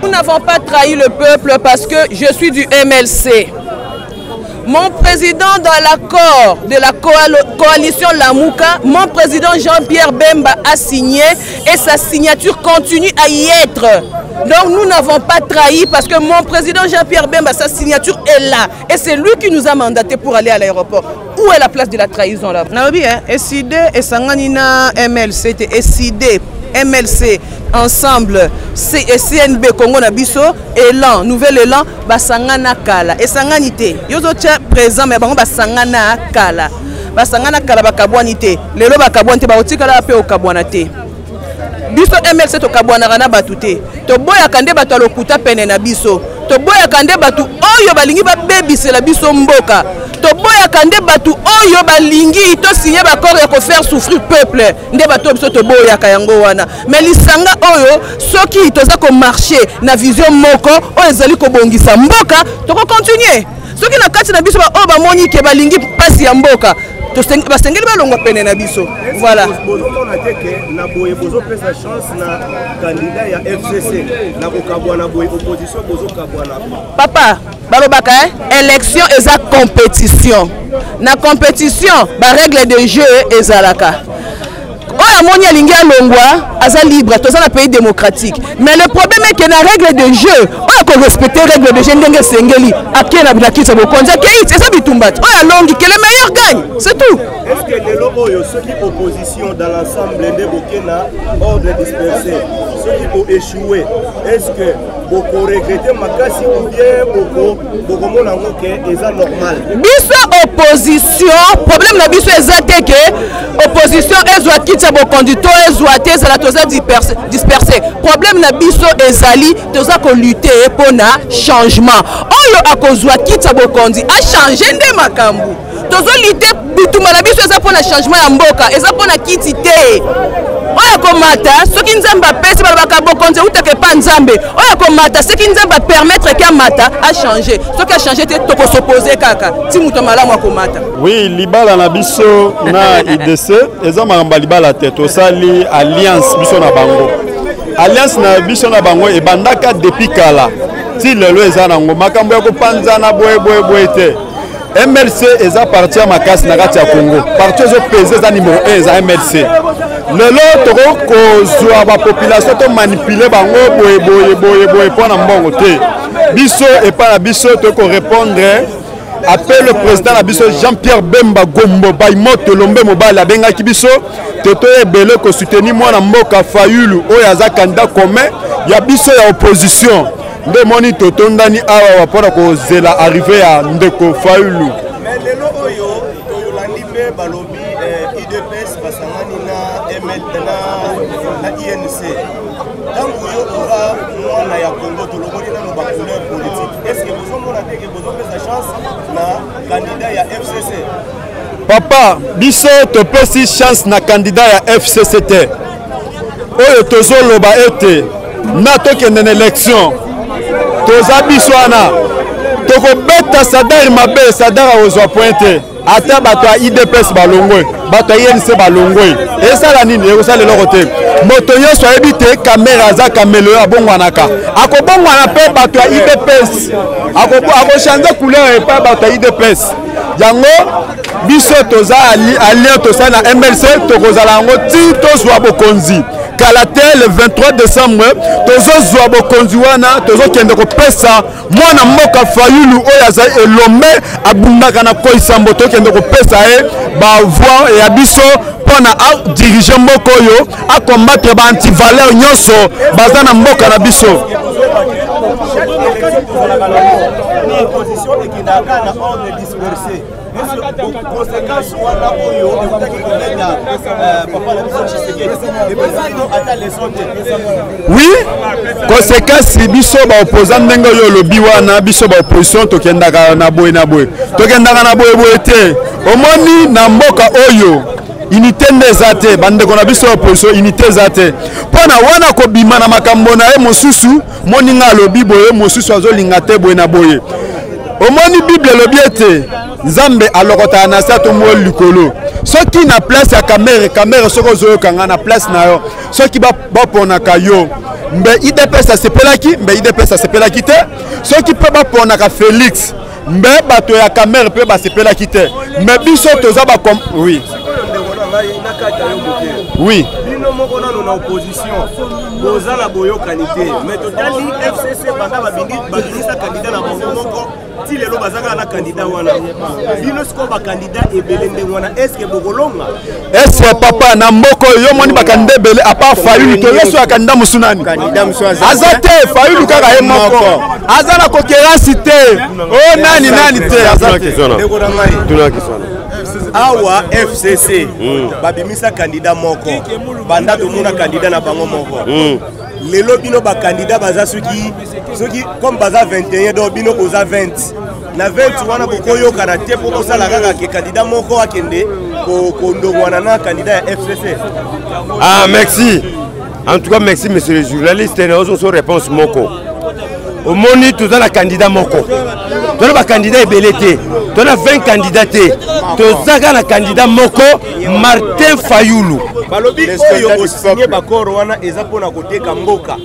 Nous n'avons pas trahi le peuple parce que je suis du MLC. Mon président dans l'accord de la coalition Lamouka, mon président Jean-Pierre Bemba a signé et sa signature continue à y être. Donc nous n'avons pas trahi parce que mon président Jean-Pierre Bemba, sa signature est là. Et c'est lui qui nous a mandaté pour aller à l'aéroport. Où est la place de la trahison là? Naobi, SID et Sanganina MLC, SID, MLC, ensemble, CNB Congo Nabiso, Élan, Nouvel Élan, Basangana Kala. Et Sanganité, Yozo tient présent, mais Basangana Kala. Basangana Kala Bakabouanité. Les lois Bakabouanité, Baotikala Pe au Kabouanate. Biso MLC to Kabouanarana Batute. To boya kande bato lokuta pene na biso. To boya kande batu oyo balingi ba baby c'est la biso mboka. To boya kande batu oyo balingi to signer ba corps ya ko faire souffrir peuple. Nde bato biso to boya kayango wana. Mais lisanga oyo soki toza ko marcher na vision moko oyo ezali ko bongisa mboka to ko continuer. Soki na kati na biso ba o ba moni ke balingi pasi ya mboka. Basengeli balongwa pene na biso. Voilà. Na boye bozo pesa chance na candidat ya FCC na kokabwana boye opposition bozo kabwana. Papa, balobaka élection eza compétition. Na compétition, ba règle de jeu ezalaka. Oya moni alingi alongwa aza libre, toza na pays démocratique. Mais le problème est que na règle de jeu, oya ko respecter règle de jeu ndenge sengeli, akena binakisa bokonza ke it eza bitumbati. Oya longi que le meilleur gagne, c'est tout. Est-ce que les lobos ceux qui opposition dans l'ensemble de Bokena ordre dispersé, ceux qui ont échoué, est-ce que beaucoup regretter Makasi ou bien beaucoup mon amour que est normal? Biso opposition, problème na biso ezate que opposition ezwa kitsa bo conducteur ezwa te za la toza dispersé. Problème na biso ezali toza ko lutter pour na changement. Oyo akozwa kitsa bo conduit a changer nde makambu. Tozo lutter bituma na biso eza pour na changement ya mboka, eza pour na kiti te. Oya komata soki nzamba pesi balobaka bokonze uteke pa nzambe. Oya komata soki nzamba permettre que mata a changer. Soki a changer te toko s'opposer kaka. Ti muto malamu akomata. Oui, libala na biso na IDC eza maramba libala te tosali alliance biso na bango. Alliance na biso na bango e bandaka depuis kala. Ti lelo eza na ngoma makambo ya kopanzana boye te. MLC eza parti ya makasi na kati ya Congo. Parti ezo peser za numéro 1 eza MLC. Lelo toko kozwa ba population to manipuler bango boye pona mbongo te. Biso et pas la biso to ko répondre appelle le président la biso Jean-Pierre Bemba Gombo Baimoto Lombe Mobile abenga ki biso toto ebele ko soutenir mwana mboka Fayulu oyo aza candidat commun ya biso ya opposition. Nde moni totondani awa wapona ko zela arrivé à ndeko Fayulu. Mais lelo oyo toyolandi pe balobi IDPS basangani na ML na INC. Tango yo ora mwana ya Congo toloboni na ba couleur politique. Est-ce que vous mona te que vous avez sa chance na candidat ya FCC? Papa, biso to pesi chance na candidat ya FCCT. Oyo tozoloba ete na tokende na élection. Toza biswana toko beta sadari mabe sadara ozwa pointe ata bato ya IDPS balongwe bato ya INC balongwe esala nini ekosala eloko te moto nyonso ayebi te kamera aza kamelo abongwanaka akobongwana mpe bato ya IDPS akochange couleur epai bato ya IDPS yango biso toza allié tosala na MLC tokozala yango ti tozwa bokonzi Kalate le 23 décembre tozozwa bokonzi wana tozokende kopesa mwana mboka Fayulu oyo aza elombe abundaka na koisambo tokende kopesa ba voix ya biso pona a diriger mboka oyo a combattre ba anti-valeur nyonso baza na mboka na biso. Oui, conséquence biso ba opposant ndenge yo lobi wana biso ba opposition tokendaka na boye tokendaka na boye te omoni na mboka oyo unité ndezate bandeko na biso opposition unité zate pona wana ko bima na makambo na mosusu moninga lobi boye mosusu azolinga te boye na boye omoni Bible lobi ete Nzambe alokota na sa to mo likolo soki na place ya camera soko zoyo kanga na place na yo soki ba pona ka yo mbe IDPS asepelaki mbe IDPS asepelaki te soki pe ba pona ka Félix mbe bato ya camera pe ba sepelaki te mbe biso toza ba comme oui oui bino moko nano na opposition boza na boyokanité mais totali FCC banda babindisa candidat na bango moko ti lelo bazaka na candidat wana bino siko ba candidat ebele ndenge wana est-ce que bokolonga est-ce papa na mboko yo moni ba candidat ebele a part Fayulu to yeso ya candidat musunani azate Fayulu kaka ye moko azana concurrence te oh nani te azate tunaki sana awa FCC babimisa candidat moko banda to mona candidat na bango moko lelo bino ba candidat baza soki comme baza 21 do bino koza 20 na 20 wana bokoyo kana te po sala kaka ke candidat moko akende ko ndongwana na candidat ya FCC. Ah merci. En tout cas merci monsieur le journaliste et nous avons réponse moko. Au moni tout dans la candidat moko. Tout le candidat est belleté. Tout a 20 candidats. Tout ça na candidat moko Martin Fayulu. Balobi oyo signé bakoro wana eza pona côté Kamboka.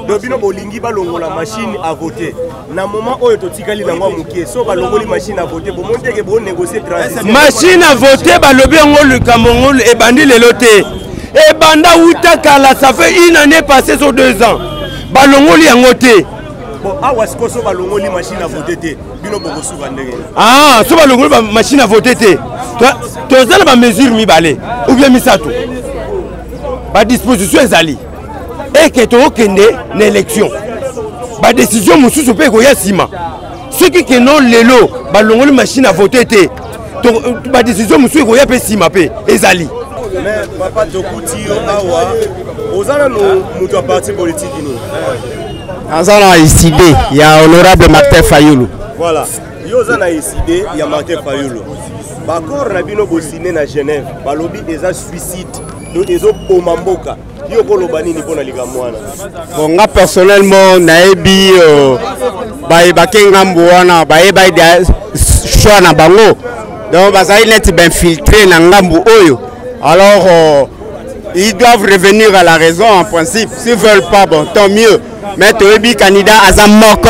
Dobino bolingi balongola machine à voter. Na moment oyo totikali nango mukie so balongoli machine à voter bo monteke bo négocier transition. Machine à voter balobi ngo le Cameroun et bandi le loté. Et banda uta kala ça fait une année passée sur 2 ans. Balongoli yango te. Bon awa siko so balongoli machine à voter te. Bino boko suba ndenge. Ah, so balongoli machine à voter te. Toi ça ba mesure mi balé ou bien misato. Ba disposition ezali. Et que tu okende na élection. Ba décision mususu pe ko yasima. Ceux qui non lelo ba longoli machine à voter te. Ba décision mususu ko ya pe sima pe ezali. Mais papa tokuti yo awa ozana no mutu parti politique ni. Azana ICD ya honorable Martin Fayulu. Voilà. Yo ozana ICD ya Martin Fayulu. Bakor na bino bosine na Genève. Balobi eza suicide. Donc ezo pomamboka. Yo kolobani ni pona likamwana. Bon nga personnellement naebi ba kenga mbuana ba eba choix na bango. Donc bazali net ben filtré na ngambu oyo. Alors ils doivent revenir à la raison en principe. S'ils veulent pas bon tant mieux. Mais toebi candidat Azam Moko,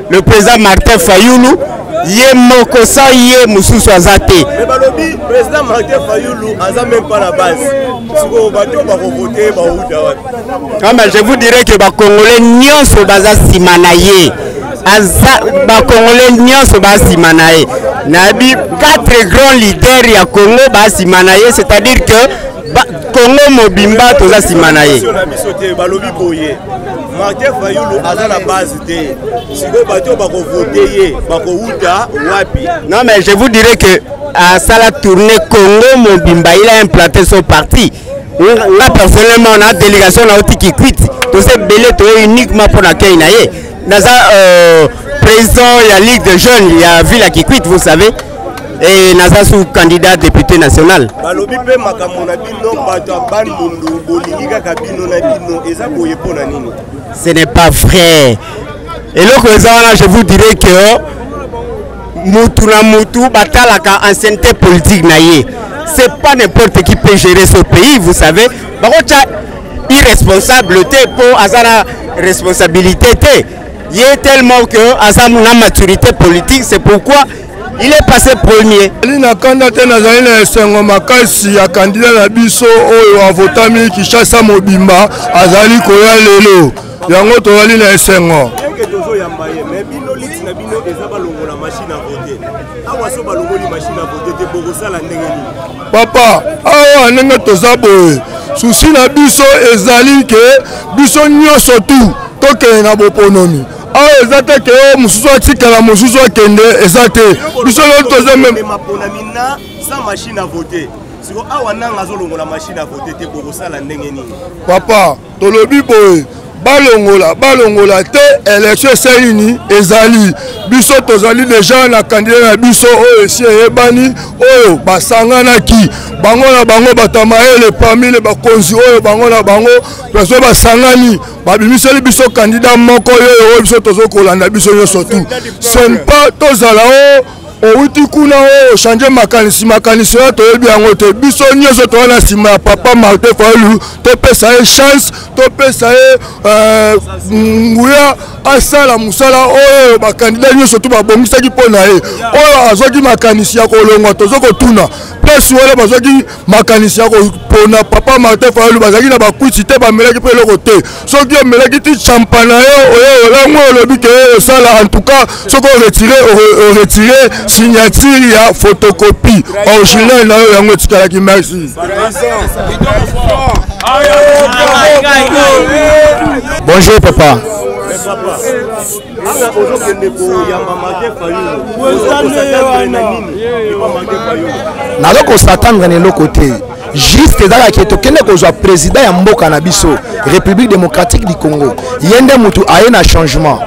le président Martin Fayulu, yé moko sa yé mususu azate. Mais balobi président Martin Fayulu Azam même pas la base. Siko bato ba voter ba outa wa. Je vous dirais que ba Congolais nyonso baza simanaye. Ba Congolais nyonso ba simanaye. Nabi 4 grands leaders ya Congo ba simanaye, c'est-à-dire que Congo mobimba toza simanaye. Balobi boye. Martin Fayulu a la base de Siko bato ba voter ye ba ko outa wapi. Non mais je vous dirais que à la tournée Congo mobimba il a implanté son parti. Là personnellement on a délégation na oti qui quitte. Tout ces belé to uniquement pour la Keinaye. Naza président il y a Ligue de jeunes, il y a Villa qui quitte, vous savez. Et Naza sous candidat député national. Balobi pe makambo na bino bato bandundu bolingi kaka bino na bino eza boye pona nini. Ce n'est pas vrai. Et là, je vous dirais que Moutou na Moutou batalaka ancienneté politique naïe. C'est pas n'importe qui peut gérer ce pays, vous savez. Par contre, irresponsable pour Azana responsabilité. Il est tellement que Azam na maturité politique, c'est pourquoi il est passé premier. Lina candidat nazali sengo makasi ya candidat na biso oyo avotami Kishasa mobimba azali koya lelo. Yango tozali na sengo. Que tozo yamba ye mais bino liti na bino eza balongola machine à voter. Awa so balongoli machine à voter te boko sala ndenge ni. Papa, awa ndenge toza boye. Susi na biso ezali ke biso nyonso tu tokende na boponomi. Awa ezate ke mususu atikala mususu akende ezate. Biso lo toza même maponami na sans machine à voter. Siko awa nanga zo longola machine à voter te boko sala ndenge ni. Papa, tolobi boye. balongola te élection esalini ezali biso tozali déjà na candidat na biso oyo esi eyebani oyo basanganaki bango na bango batamayele parmi le bakonzi oyo bango na bango perso basangani babimiseli biso candidat moko oyo biso tozokolanda biso nyonso tu ce n'est pas tozala o outi kuna o changer makanisi oyo toyebi yango te biso nyonso toza na nsima ya papa Martin Fayulu topesa ye chance topesa ye nguya asala mosala oyo bakandida nyonso to babongisaki mpo na ye oyo azwaki makanisi ya kolongwa tozokotuna place wana bazwaki makanisi ya kopona papa Martin Fayulu bazalaki na bakwisi te bamelaki mpe eloko te soki omelaki ti champa na yo oyo olango olobi ke osala en tout cas soki oretire signature ya photocopie original na yo yango etikalaki merci. Bonjour papa. Naloko s'attendre na l'autre côté. Juste dans la question que soit président ya mboka na biso République démocratique du Congo. Yende mutu aye na changement.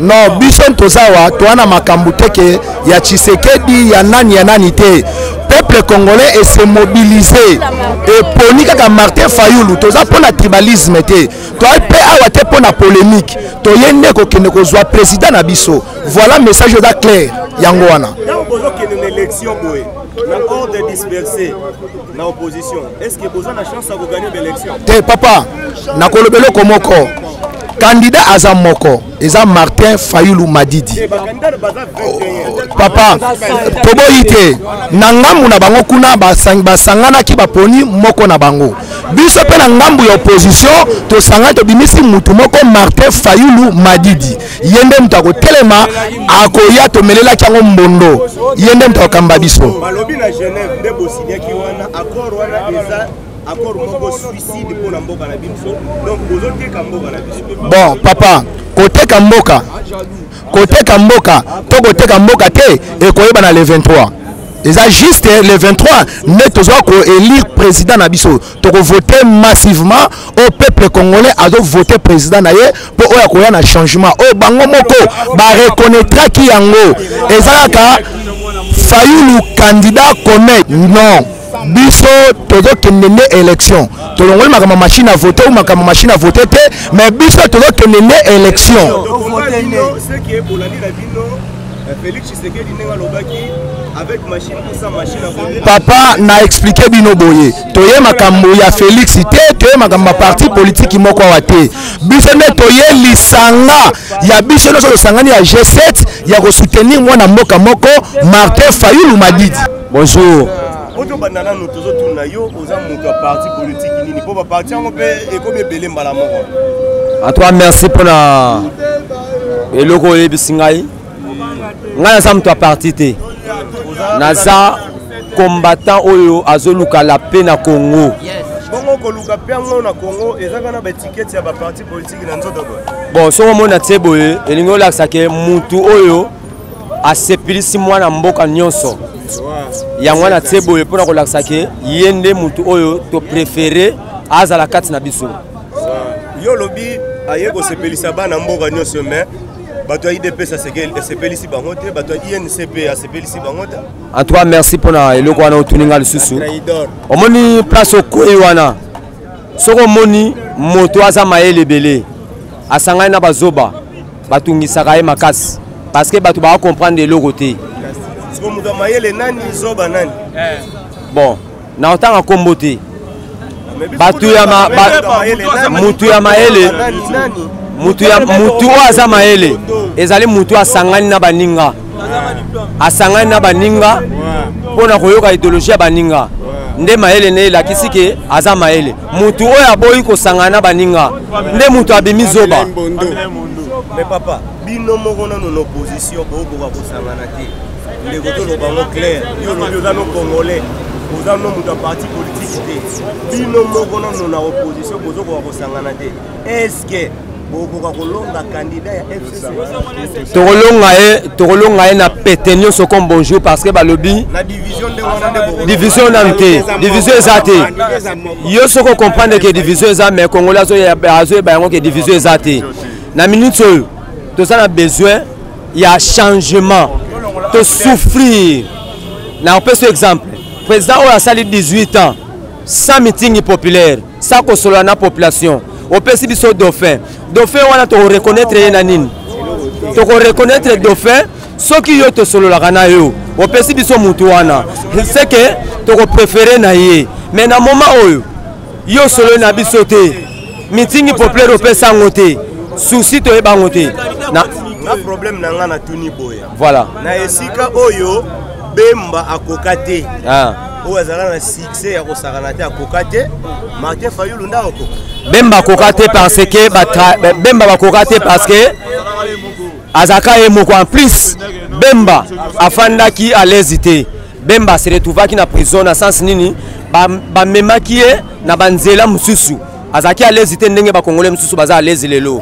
Non, biso tozawa toana makambu teke ya Tshisekedi ya nani te. Peuple congolais et se mobiliser et poni kaka Martin Fayulu toza pona tribalisme te to pe awa te pona polémique to yende ko kende ko zwa président na biso. Voilà message da clair yango wana. Élection boy na ordre dispersé na opposition est-ce que vous avez la chance à vous gagner l'élection te papa na kolobelo komoko candidat aza moko eza Martin Fayulu Madidi papa toboyite na ngambu na bango kuna basangana ki baponi moko na bango biso pe na ngambu ya opposition to sanga to bimisi mutu moko Martin Fayulu Madidi yende mutako telema akoya to melela kyango mbondo yende mutako kamba biso balobi na Genève nde bosigné ki wana accord wana eza accord moko suicide pour mboka na biso donc bozote ka mboka na biso bon papa côté kamboka to côté kamboka te et koyeba na le 23 eza juste le 23 ne tozo ko élire président na biso to ko voter massivement au peuple congolais a voter président na ye pour oya koya na changement o bango moko ba reconnaîtra ki yango eza ka Fayulu candidat comme non biso tozo kende élection tolongoli makama machine à voter ou makama machine à voter te mais biso tozo kende élection ce qui est pour la bino Félix Tshisekedi nenga lobaki avec machine ou sans machine à voter papa na expliquer bino boye toye makambo ya Félix te toye makambo parti politique moko wa te biso ne toye lisanga ya biso no so sangani ya G7 ya ko soutenir mwana mboka moko Martin Fayulu Madidi. Bonjour. Oto bandana nous tozo tuna yo oza mutu ya parti politique nini po ba parti ngo pe ekomi belé mbala moko. À toi merci pour la eloko ebisingai. Nga za mutu ya parti te. Naza combattant oyo azoluka la paix na Congo. Bongo koluka paix na Congo ezaka na ba ticket ya ba parti politique na nzoto ko. Bon so mona tseboye elingo la sake mutu oyo asepilisi mwana mboka nyonso. Yango na tseboye pona ko laksa ke yende mutu oyo to préféré azala kati na biso. Yo lobi ayeko sepelisa bana mboka nyonso mais bato IDP ça sepelisi bango te bato INCP a sepelisi bango te. En toi merci pona eloko wana otuninga lisusu. Omoni place okoyi wana. Soko moni moto aza mayele belé. Asangana na bazoba batungisaka ye makasi parce que bato ba comprendre eloko te. Bon, na otanga kombo te. Batu ya mutu ya maele. Mutu aza maele. Ezali mutu asangani na baninga. Asangani na baninga. Pona koyoka idéologie ya baninga. Nde maele ne la kisike aza maele. Mutu oya boyi ko sangana na baninga. Nde mutu abimi zoba. Mais papa, bino moko na no opposition boko ba kosangana te. Les votos sont vraiment clairs. Nous sommes congolais. Nous sommes un parti politique. Nous sommes en opposition. Est-ce que tokolonga na pete nyonso comme bonjour parce que balobi division nante division ezate yo soko comprendre que division eza mais congolais azo yango que division ezate na minute oyo tozana besoin ya changement to souffrir na opesa exemple président oyo asali 18 ans sans meeting populaire sans kosolola na population opesi biso dauphin wana to reconnaître ye na nini to reconnaître dauphin soki yo to sololaka na yo opesi biso mutu wana c'est que to préférer na ye mais na moment oyo yo solo na biso te meeting populaire opesa ngote souci to yeba ngote na problème na nga na tuni boya voilà na esika oyo Bemba akokate oyo azala na succès ya kosakana te akokate Martin Fayulu ndako Bemba akokate parce que Bemba bakokate parce que azaka emoko en plus Bemba afandaki à l'hésité Bemba se retrouvaki na prison na sens nini ba memaki na banzela mususu azaki à l'hésité ndenge ba congolais mususu baza à l'aise lelo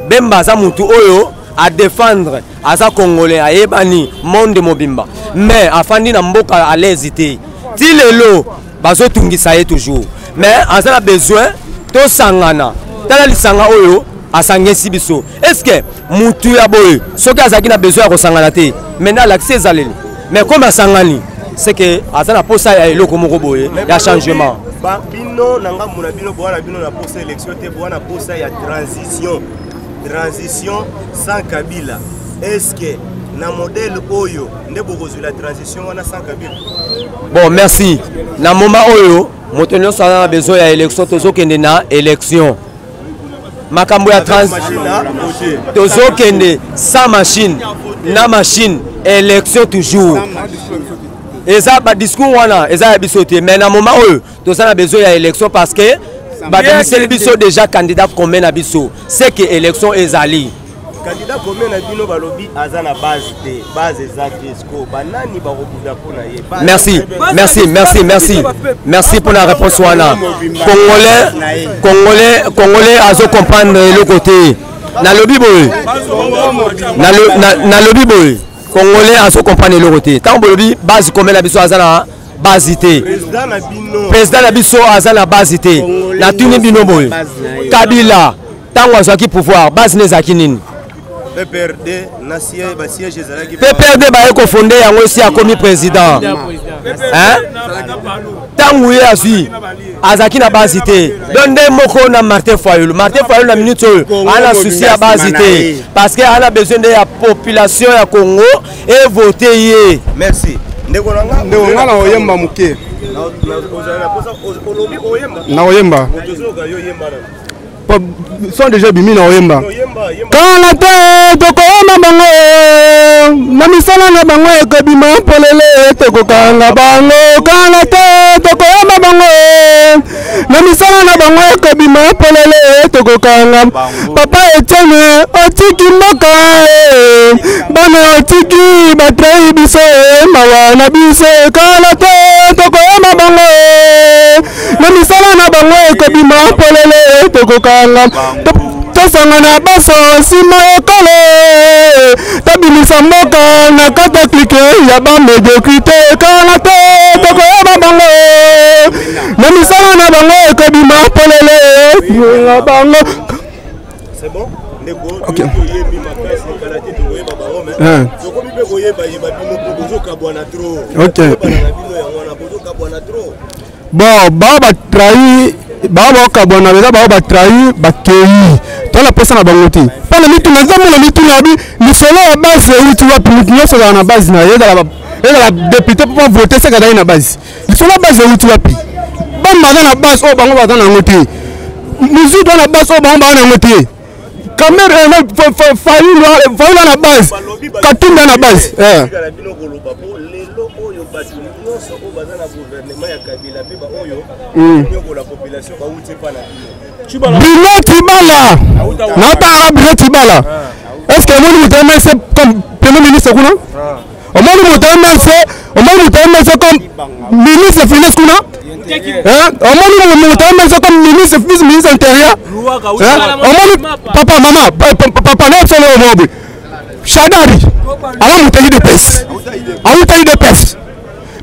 Bemba aza mutu oyo à défendre aza congolais ayebani monde mobimba mais afandi na mboka à l'hésité ti lelo bazo tungisa ye toujours mais aza na besoin to sangana tala lisanga oyo asangesi biso est-ce que mutu ya boye soki azaki na besoin ya kosangana te maintenant l'accès ezaleli mais comme asangani c'est que aza na posa ya eloko moko boye ya changement bino nanga muna bino boana bino na posa élection te boana posa ya transition sans Kabila est-ce que na modèle oyo nde bokozwi la transition wana sans Kabila bon merci na moment oyo moto nyonso aza na besoin ya élection tozokende na élection makambo ya tozokende sans machine na machine élection toujours eza ba discours wana eza ya biso te mais na moment oyo toza na besoin ya élection parce que bademiseli biso déjà candidat combien na biso c'est que élection ezali candidat combien na bino balobi aza na base te base exacte esko banani bakobuda pona ye merci pour la réponse wana congolais azo comprendre le côté na lobi boy congolais azo comprendre le côté tant bolobi base combien na biso aza na base te président na biso aza na base te na tuni bino boy Kabila tango azwaki pouvoir base nezaki nini PPRD na siège ba siège ezalaki PPRD ba eko fondé yango si akomi président tango ye azwi azaki na base te donde moko na Martin Fayulu na minute oyo ana souci ya base te parce que ana besoin de la population ya Congo et voter ye merci ndeko na oyemba muke na oyemba sont déjà bimi na oyemba kala te tokoyemba bango na misala na bango ekobima polele tokokanga bango kala te tokoyemba bango na misala na bango ekobima polele tokokanga papa Etienne otiki mboka bana otiki batrai biso mawa na biso kala te tokoyemba bango na misala na bango ekobima polele tokokanga tosangana baso nsima ekolo tabilisa mboka na kata klike ya bamediokrite kala te tokoyeba bango na misala na bango ekobima polele na bango ok bon bao batrahi bao bakabwana beza bao batrahi bakei tola pesa na bango te mpona mituna nzamona mituna bi lisolo ya base euti wapi mutu nyonso ezala na base na ye ezala député mpo vote seka ezali na base lisolo ya base euti wapi bamba aza na base oyo bango baza nango te muzitu wana base oyo bango baza nango te camere Fayulu na base Katumbi na base Bruno Tibala naotaka Bruno Tibala est-ce que omoni moto MLC comme premier ministre kuna omoni moto omoni moto MLC comme ministre finance kuna omoni moto MLC comme ministre intérieur omoni papa mama papa na solo mobe Shadari ala moto IDPS auta IDPS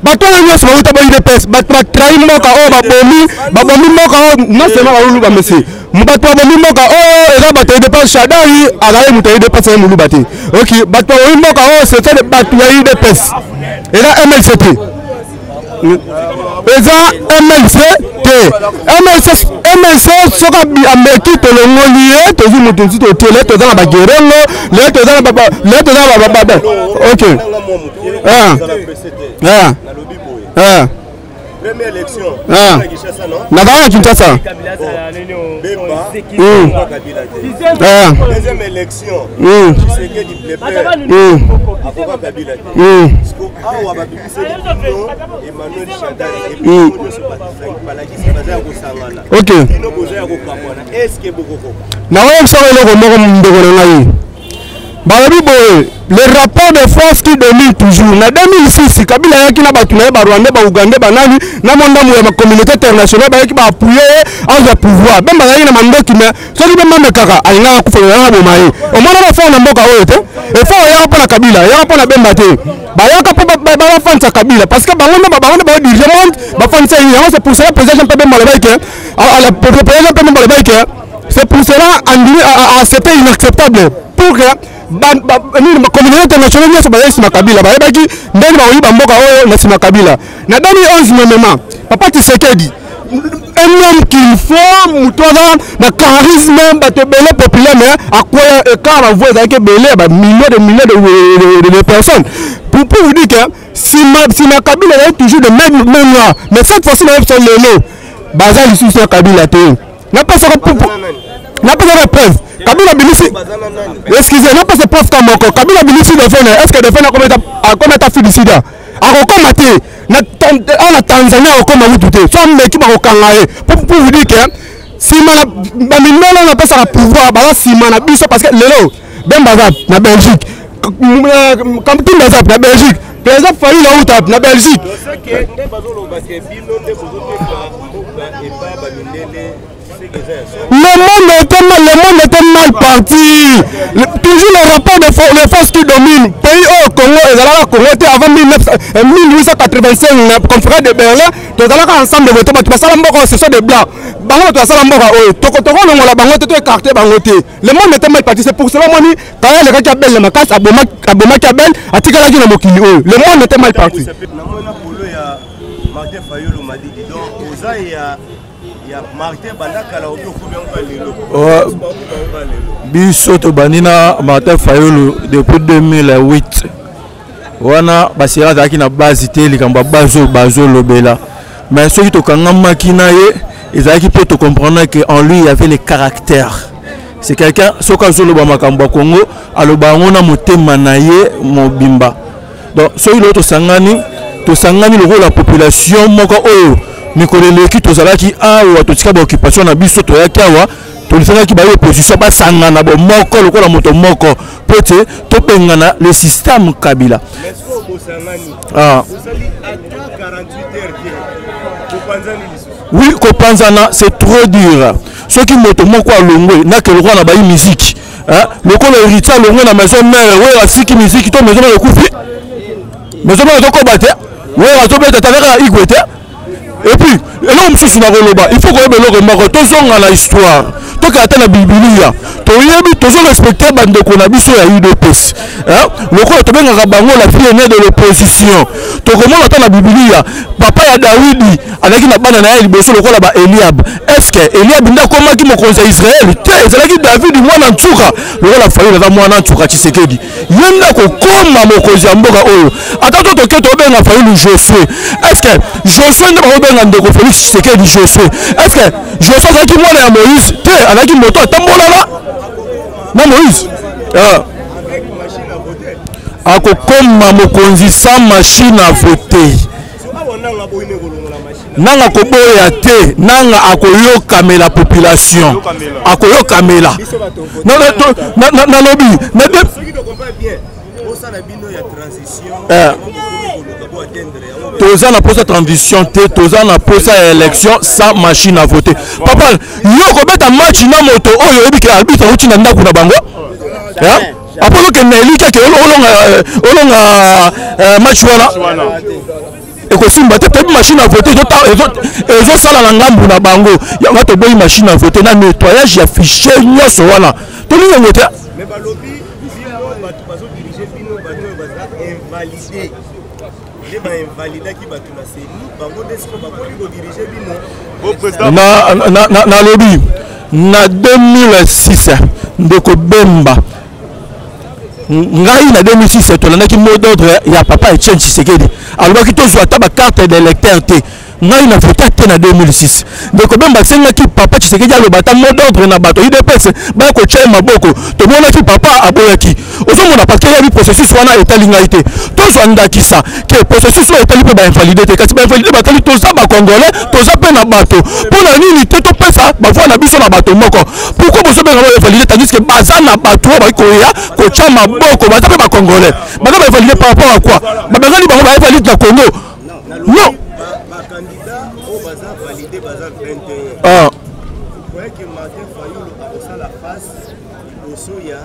bato nyonso bauta ba IDPS bato batrahi mboka oyo babomi mboka oyo non seulement baulu ba monsieur bato babomi mboka oyo eza bato IDPS Shadari azali moto IDPS ye muluba te ok bato babomi mboka oyo c'est de bato ya IDPS eza MLC te eza MLC te MLC soka ameki tolongoli ye tozwi moto nsi totie le toza na bagerengo le toza na baba ok première élection na Kinshasa deuxième élection ok na oyo msaka eloko moko ndeko na ngai balobi boye le rapport de force qui domine toujours na 2006 Kabila yaki na bato na ye barwandais baugandais banani na mondamu ya communauté internationale bayaki baappuye ange pouvoir be bazalaki na mandoki me soki be mamekaka alingaka kufelelanga boma ye omona bafort na mboka oyo te efort eyaka mpo na Kabila eyaka mpo na bemba te bayaka mpo bafandisa Kabila parce que bango nde baodirige monde bafandisa ye yango c'est pour cela président mpe bemba alobai ke président mpe bemba alobai ke c'est pour cela c'était inacceptable pour que la communauté internationale nyonso bazali nsima Kabila bayebaki ndenge bakoyiba mboka oyo na nsima Kabila na 2011 nomema Papa Tshisekedi un homme qu'il faut moto aza na charisme bato ebele populaire mais akwaya écart na voix ezalaki ebele ba milliers de personnes pour vous dire que nsima Kabila ezali toujours de même noir mais cette fois-ci na yebiso lelo baza lisusu ya Kabila te napesaka preuve Kabila bilisi excusez n'a pas ce preuve comme encore Kabila bilisi de faire est-ce que de faire comme ta félicita akokoma te na Tanzania akokoma mutu te so meki bakokanga ye pour vous dire que sima na bamimelo na pesa pouvoir bala sima na biso parce que lelo Bemba na Belgique Kamtin Bazap na Belgique président Fayi na uta na Belgique le monde était mal parti. Toujours le rapport de force qui domine. Pays au Congo, avant 1885, la conférence de Berlin, nous allons ensemble de voter. Ce sont des blancs. Le monde était mal parti. C'est pour cela que quand il y a des gens le monde était mal parti. Biso to banina Martin Fayulu depuis 2008 wana basira zaki na base te likamba bazo lobela mais ceux qui to kangama kinaye ezaki peut te comprendre que en lui il y avait les caractères. C'est quelqu'un soka zolo ba makambo Congo aloba ngona motema na ye mobimba. Donc ceux qui l'autre sangani le rôle la population moko oyo Nikolele qui tozalaki awa totika ba occupation na biso to yaki awa to lisaki ba opposition ba sangana bo moko lokola moto moko pote to pengana le système Kabila. Oui, Kopanzana c'est trop dur. Ceux qui moto moko alongwe na ke lokona ba musique. Lokola héritier alongwe na maison mère, ouais asiki musique to maison na kufi. Maison na to kobate. Ouais to beta tavera igwete. Et puis, l'homme sous il faut qu'on ait le histoire. Donc, à la Bible, toujours respecter bande qu'on a vu sur la UDPS. Le corps de la fille aînée de l'opposition. Donc, comment on a la Bible, papa ya Daoudi, avec la banane, il bosse le corps là-bas, Eliab. Est-ce que Eliab n'a comment qui me conseille Israël? C'est là que David, moi, n'en tchouka. Le rôle a fallu là-bas, moi, n'en tchouka, Tshisekedi. Yenda ko koma mokozi amboka oyo. Attends, to keto ben a fallu Josué. Est-ce que Josué n'a pas Félix Tshisekedi Josué? Est-ce que Josué a qui moi à Moïse? Te avec une moto tambola là? Non Moïse. Ako koma mokonzi sans machine à voter. Nanga koboya te, nanga akoyoka la population. Akoyoka mela. Non lobby. toza na posa transition te toza na posa élection sans machine à voter papa yo kobeta match na moto oyo oyebi ke arbitre auti na ndako na bango apolo ke nelika ke olonga match wana ekosimba te peut machine à voter ezosala na ngambu na bango yango toboyi machine à voter na nettoyage ya fichier nyonso wana tolingi yango te na lobi na 2006 ndeko Bemba ngai na 2006 tolandaki mot d'ordre ya papa Etienne Tshisekedi alobaki tozwa ta ba carte d'électeur te ngai na voté te na 2006 ndeko Bemba sengaki papa Tshisekedi aloba ta mot d'ordre na bato IDPS ba ko tshema maboko tomonaki papa aboyaki ozomona parce que ya processus wana etali ngai te tozwa ndakisa ke processus wana etali pe ba invalidité kasi ba invalidité batali toza ba congolais toza pe na bato pona nini te to pesa ba voix na biso na bato moko pourquoi bozo benga ba invalidité tandis que baza na bato ba ko ya ko tshema maboko baza pe ba congolais baza ba invalidité par rapport à quoi ba benga ni bango ba invalidité na Congo non candidat au bazar validé bazar 21. Ah. Vous voyez que Martin Fayoulou a aussi la face au Soya.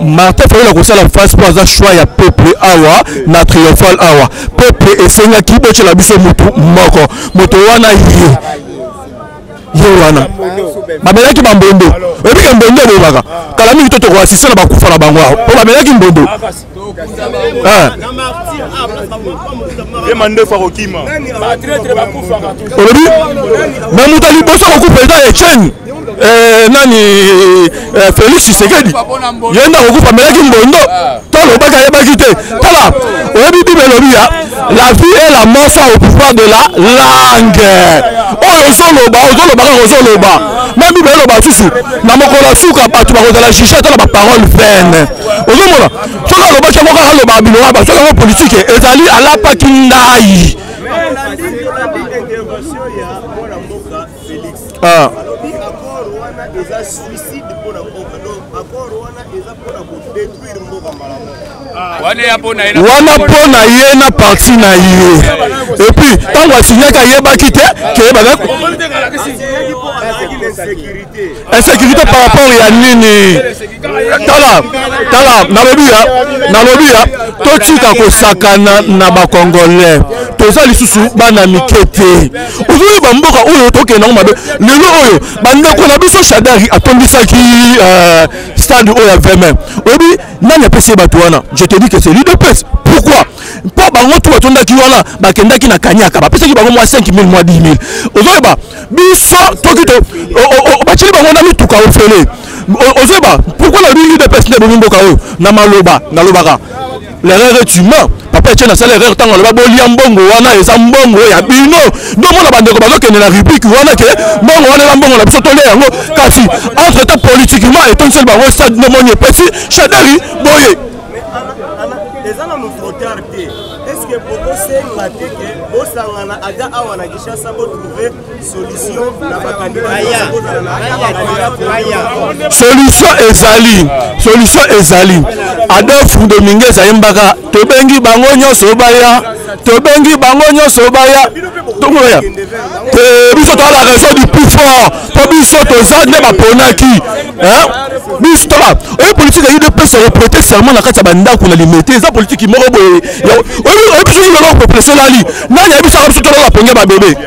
Martin Fayoulou a aussi la face pour un choix ya peuple awa na triomphal awa peuple esenga kiboche la biso mutu moko moto wana ye wana babelaki bambondo ebika mbondo bobaka kala mingi to ko assistant na bakufa na bango po babelaki mbondo demande Farokima olobi na muta liboso ko président Etienne nani Félix Tshisekedi yenda ko kufa melaki mbondo tolo baka yebaki te tala oyebi bibelobi ya la vie et la mort sont au pouvoir de la langue oyo ozoloba même bibeloba susu na mokolo suka bato bakozala jugé to na ba parole vaine ozomona soki alobaki yango kaka aloba biloko basoki yango politike ezali alapaki ndai wana pona ye na parti na ye et puis tango asinyaka yebaki te keyebaka insécurité par rapport ya nini tala nalobi ya totika kosakana na bakongolais toza lisusu bana mike te ozwi bamboka oyo tokenda ngo mabe lelo oyo bandeko na biso Shadari atondisaki stade oyo ya Verme oyebi nani apesi bato wana je te dis que c'est l'UDPS pourquoi mpo bango tu batondaki wana bakendaki na kanyaka bapesaki bango mwa 5 000 mwa 10 000 ozoyeba biso toki bacili bango na mituka ofele ozoyeba pourquoi la l'UDPS nde bomi mboka oyo na maloba nalobaka l'erreur est humaine papa Etienne asala erreur ntango aloba bolia mbongo wana eza mbongo ya bino ndomona bandeko bazokende na rubrique wana ke mbongo wana eza mbongo na biso tolia yango kasi entre temps politiquement etoniseli bango stade nomoni epesi Shadari boye est-ce que pour vous solution ezali Adolphe Dominguez ayembaka tobengi bango nyonso baya tomoya biso to la raison du plus fort po biso toza nde baponaki biso tola oyo politique yi de pese reprêter serment na kati ya bandako na limité eza politique moko boye oyo biso lelo population lali nani abiso biso tola la ponga ba bébé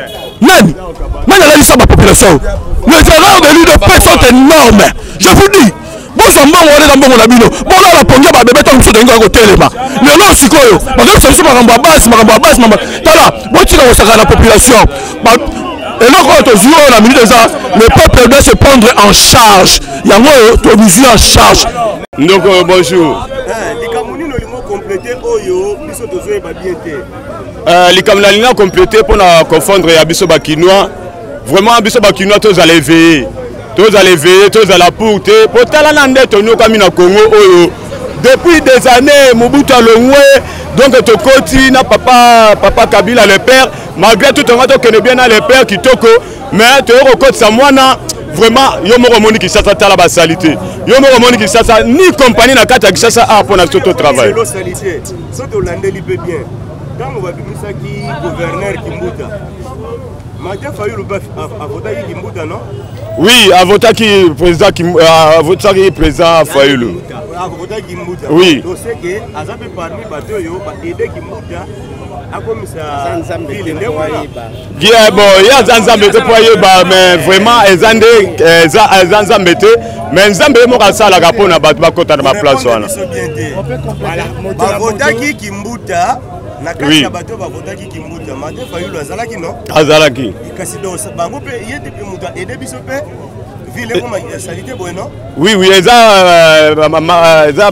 nani alali sa ba population les erreurs de lui de pese sont énormes je vous dis bosa mbongo wana mbongo na bino bona la ponga ba bébé tango sodenga ko telema lelo sikoyo bakabisa biso makambo ya base tala botika kosaka na population eloko tozwi oyo na minute eza le peuple doit se prendre en charge yango oyo tozwi en charge donc bonjour likambo na linga complété mpona confondre ya biso bakinois vraiment biso bakinois tozala éveillé tozala pour te po tala na nde toniokami na Congo oyo depuis des années Mobutu alongwe donc tokoti na papa Kabila le père malgré tout on va tokende bien na le père kitoko mais toyokokotisa mwana vraiment yo moko moni Kinshasa tala ba salité yo moko moni Kinshasa ni compagnie na kata Kinshasa a pour na tout travail c'est salité ça to landeli peut bien quand on va bimisa ki gouverneur Kimbuta Martin Fayulu a voté Kimbuta non oui a voté qui président Fayulu a voté Kimbuta oui donc c'est que azape parmi bato yo ba aider Kimbuta akomisa ville bien bon il y a Zanzambe te poyer ba mais vraiment Zanzambe te mais Nzambe mo ka sala ka pona bato ba kota na place wana ba voté Kimbuta na kati ya bato ba voté Kimbuta Martin Fayulu azalaki non azalaki kasi do bango pe yete pe muta aider biso pe ville comme salité bueno oui eza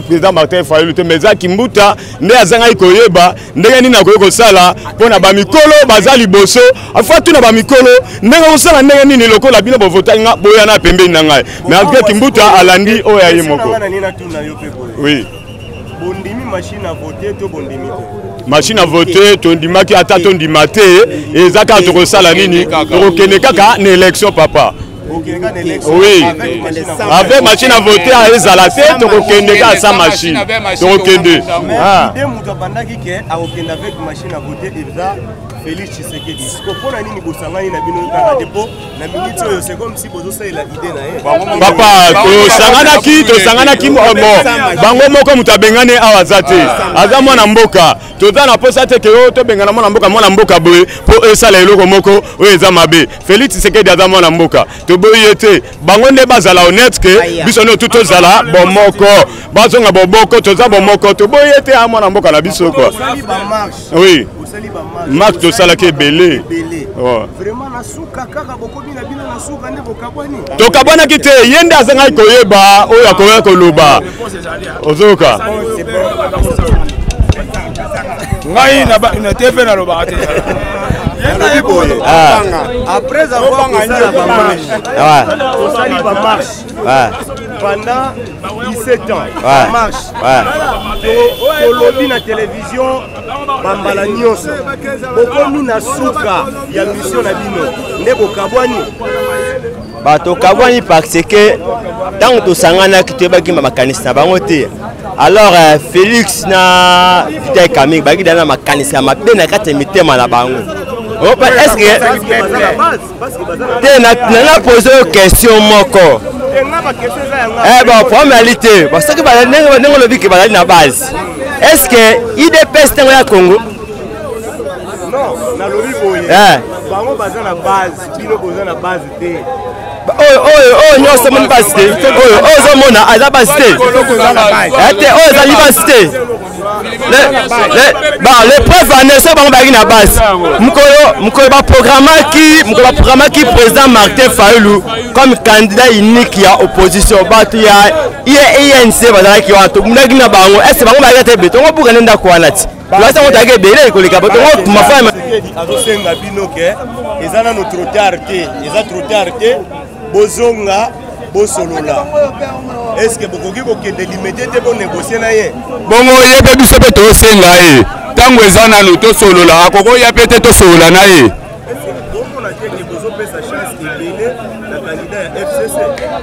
président Martin Fayulu te mais Kimbuta nde azanga koyeba ndenge nini akoyeko sala pona ba mikolo baza liboso afa tuna ba mikolo ndenge osala ndenge nini lokola bino bovota nga boya na pembeni na ngai mais en Kimbuta alandi oyo ayi moko oui bondimi machine à voter to bondimi machine à voter tondimaki ata tondima te ezaka tokosala nini tokokende kaka na élection papa oui avec machine à voter à ezala te tokokende ka sa machine tokokende idée muto bandaki ke akokende avec machine à voter eza Félix Tshisekedi sikopona nini bosangani na bino kaka depo na minute oyo c'est comme si bozosalela idée na ye papa tosanganaki bango moko mutu abengani awa aza te aza mwana mboka toza na posa te ke oyo tobengana mwana mboka boye mpo esala eloko moko oyo eza mabe Félix Tshisekedi aza mwana mboka toboyi ye te bango nde bazala honnête ke biso nde tozala bomoko bazonga boboko toza bomoko toboyi ye te mwana mboka na biso kwa oui marche tosalaki ebele tokabwanaki te ye nde azangaki koyeba oyo akoya koloba ozoka ngai na te mpe nalobaka te après avoir pendant 17 ans marche tolobi na télévision bambala nyonso bokomi na suka ya mission na bino nde bokabwani bato kabwani parce que ntango tosanganaki toyebaki makanisi na bango te alors Félix na Vital Kamerhe baki dana makanisi ya mabe na kati ya mitema na bango est-ce que na pose question moko bon formalité parce que ndenge olobi ke bazali na base est-ce que IDPS ntango ya Congo non nalobi boye bango baza na base bino boza na base te oyo nyonso moni base te oyo ozomona aza base te oyo ezali base te les preuves anesa bango baki na base mokolo baprogramaki président Martin Fayulu comme candidat unique ya opposition bato ya INC bazalaki wana tobundaki na bango ese bango baki te betongo buka nde ndako wana ti lasa ngo take ebele koleka batongo mafaya azosenga bino ke eza nano trop tard te bozonga bosolola est-ce que bokoki kokende limité te bonégocier na ye bongo ye mpe biso mpe tosenga ye ntango eza nano tosolola akokoya mpe te tosolola na ye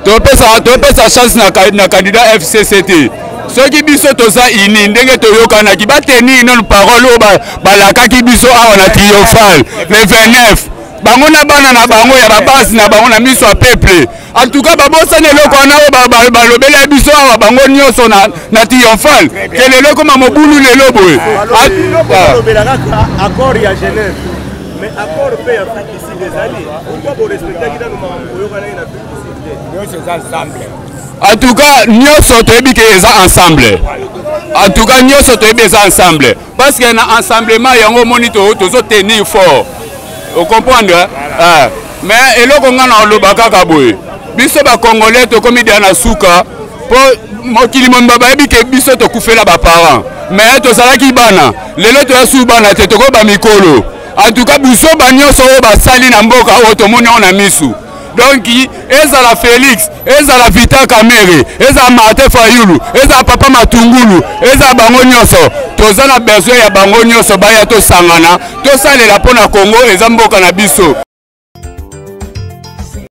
topesa chance na candidat FCC te soki biso toza ini ndenge toyokanaki bateni nano parole oyo balakaki biso awa na triomphal le 29 bango na bana na bango ya babasi na bango na miso ya peuple en tout cas babosani eloko wana oyo balobela biso awa bango nyonso na triomphal ke lelo ekoma mobulu lelo boye accord ya Genève mais accord mpe ya Afrique ezali pourquoi borespectaki nano makambo oyokana ye na Afrique eza ensemble en tout cas nyonso toyebi ke eza ensemble en tout cas nyonso toyebi eza ensemble parce que na ensemblement yango omoni tozotenir fort ocomprendre mais eloko nga na oloba kaka boye biso bakongolais tokomi deya na suka mpo mokili momba bayebi ke biso tokufela baparent mais tozalaki bana lelo toyasu bana te tokoba mikolo en tout cas biso banyonso oyo basali na mboka oyo tomoni oyo na misu donc ezala Félix ezala Vital Kamerhe ezala Martin Fayulu ezala Papa Matungulu ezala bango nyonso toza na besoin ya bango nyonso baya tosangana tosalela mpo na Congo eza mboka na biso.